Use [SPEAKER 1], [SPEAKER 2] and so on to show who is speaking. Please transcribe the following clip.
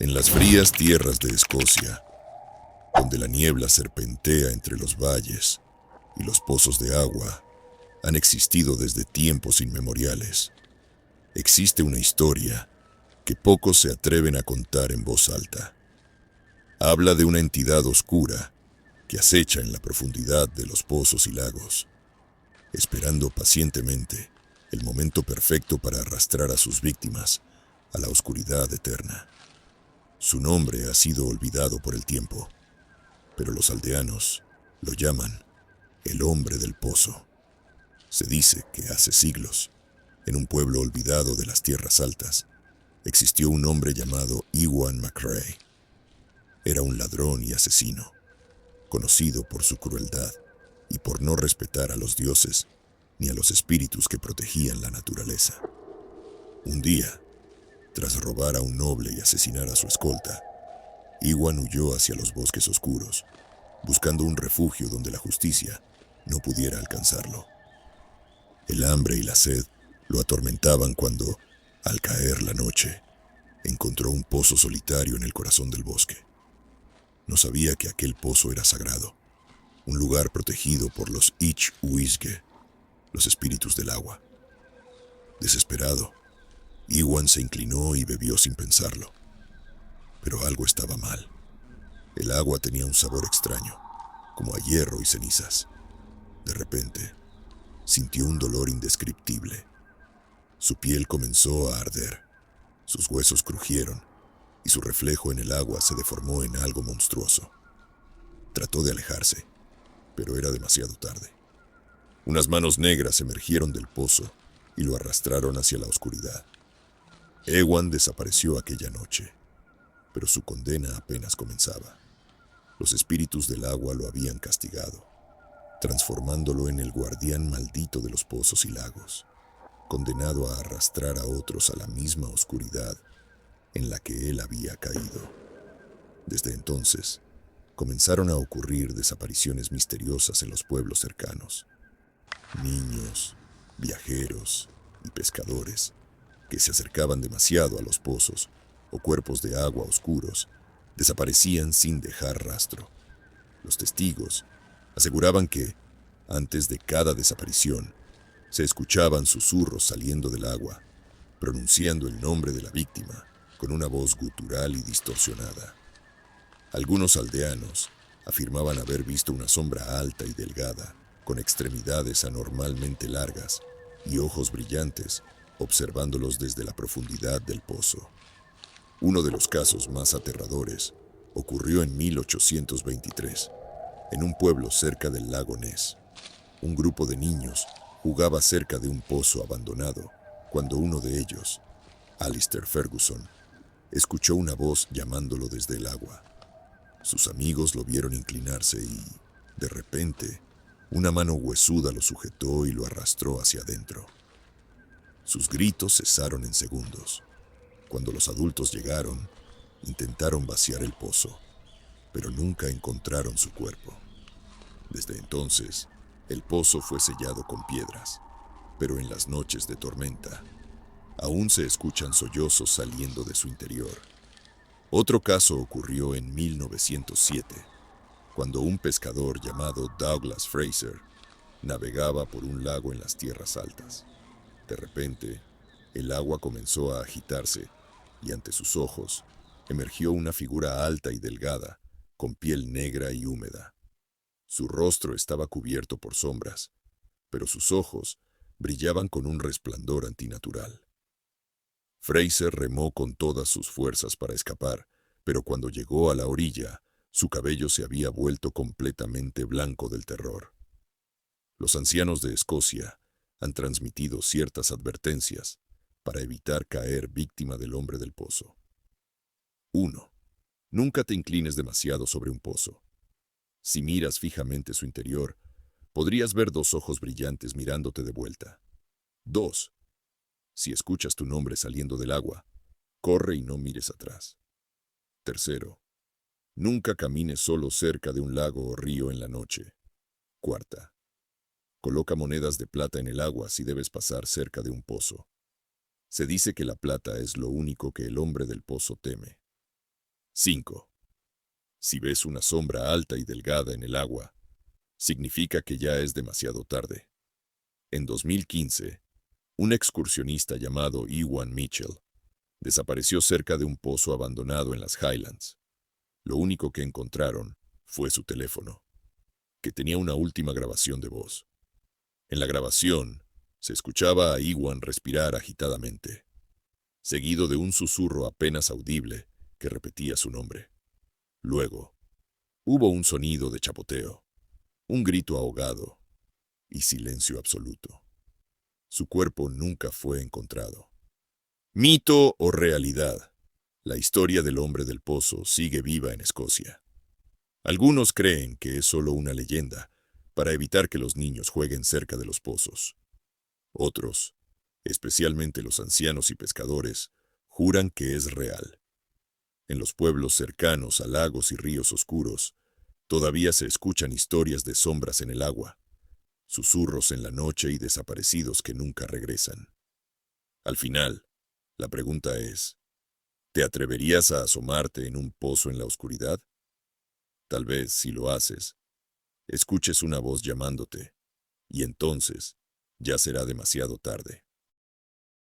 [SPEAKER 1] En las frías tierras de Escocia, donde la niebla serpentea entre los valles y los pozos de agua han existido desde tiempos inmemoriales, existe una historia que pocos se atreven a contar en voz alta. Habla de una entidad oscura que acecha en la profundidad de los pozos y lagos, esperando pacientemente el momento perfecto para arrastrar a sus víctimas a la oscuridad eterna. Su nombre ha sido olvidado por el tiempo, pero los aldeanos lo llaman el hombre del pozo. Se dice que hace siglos, en un pueblo olvidado de las tierras altas, existió un hombre llamado Ewan McCrae. Era un ladrón y asesino, conocido por su crueldad y por no respetar a los dioses ni a los espíritus que protegían la naturaleza. Un día, tras robar a un noble y asesinar a su escolta, Ewan huyó hacia los bosques oscuros, buscando un refugio donde la justicia no pudiera alcanzarlo. El hambre y la sed lo atormentaban cuando, al caer la noche, encontró un pozo solitario en el corazón del bosque. No sabía que aquel pozo era sagrado, un lugar protegido por los Ich-Uisge, los espíritus del agua. Desesperado, Ewan se inclinó y bebió sin pensarlo. Pero algo estaba mal. El agua tenía un sabor extraño, como a hierro y cenizas. De repente, sintió un dolor indescriptible. Su piel comenzó a arder, sus huesos crujieron y su reflejo en el agua se deformó en algo monstruoso. Trató de alejarse, pero era demasiado tarde. Unas manos negras emergieron del pozo y lo arrastraron hacia la oscuridad. Ewan desapareció aquella noche, pero su condena apenas comenzaba. Los espíritus del agua lo habían castigado, transformándolo en el guardián maldito de los pozos y lagos, condenado a arrastrar a otros a la misma oscuridad en la que él había caído. Desde entonces, comenzaron a ocurrir desapariciones misteriosas en los pueblos cercanos. Niños, viajeros y pescadores que se acercaban demasiado a los pozos o cuerpos de agua oscuros desaparecían sin dejar rastro. Los testigos aseguraban que, antes de cada desaparición, se escuchaban susurros saliendo del agua, pronunciando el nombre de la víctima con una voz gutural y distorsionada. Algunos aldeanos afirmaban haber visto una sombra alta y delgada, con extremidades anormalmente largas y ojos brillantes, observándolos desde la profundidad del pozo. Uno de los casos más aterradores ocurrió en 1823, en un pueblo cerca del lago Ness. Un grupo de niños jugaba cerca de un pozo abandonado cuando uno de ellos, Alistair Ferguson, escuchó una voz llamándolo desde el agua. Sus amigos lo vieron inclinarse y, de repente, una mano huesuda lo sujetó y lo arrastró hacia adentro. Sus gritos cesaron en segundos. Cuando los adultos llegaron, intentaron vaciar el pozo, pero nunca encontraron su cuerpo. Desde entonces, el pozo fue sellado con piedras, pero en las noches de tormenta, aún se escuchan sollozos saliendo de su interior. Otro caso ocurrió en 1907, cuando un pescador llamado Douglas Fraser navegaba por un lago en las tierras altas. De repente, el agua comenzó a agitarse y ante sus ojos emergió una figura alta y delgada, con piel negra y húmeda. Su rostro estaba cubierto por sombras, pero sus ojos brillaban con un resplandor antinatural. Fraser remó con todas sus fuerzas para escapar, pero cuando llegó a la orilla, su cabello se había vuelto completamente blanco del terror. Los ancianos de Escocia han transmitido ciertas advertencias para evitar caer víctima del hombre del pozo. 1. Nunca te inclines demasiado sobre un pozo. Si miras fijamente su interior, podrías ver dos ojos brillantes mirándote de vuelta. 2. Si escuchas tu nombre saliendo del agua, corre y no mires atrás. 3. Nunca camines solo cerca de un lago o río en la noche. 4. Coloca monedas de plata en el agua si debes pasar cerca de un pozo. Se dice que la plata es lo único que el hombre del pozo teme. 5. Si ves una sombra alta y delgada en el agua, significa que ya es demasiado tarde. En 2015, un excursionista llamado Ewan Mitchell desapareció cerca de un pozo abandonado en las Highlands. Lo único que encontraron fue su teléfono, que tenía una última grabación de voz. En la grabación, se escuchaba a Ewan respirar agitadamente, seguido de un susurro apenas audible que repetía su nombre. Luego, hubo un sonido de chapoteo, un grito ahogado y silencio absoluto. Su cuerpo nunca fue encontrado. Mito o realidad, la historia del hombre del pozo sigue viva en Escocia. Algunos creen que es solo una leyenda para evitar que los niños jueguen cerca de los pozos. Otros, especialmente los ancianos y pescadores, juran que es real. En los pueblos cercanos a lagos y ríos oscuros, todavía se escuchan historias de sombras en el agua, susurros en la noche y desaparecidos que nunca regresan. Al final, la pregunta es, ¿te atreverías a asomarte en un pozo en la oscuridad? Tal vez, si lo haces, escuches una voz llamándote, y entonces ya será demasiado tarde.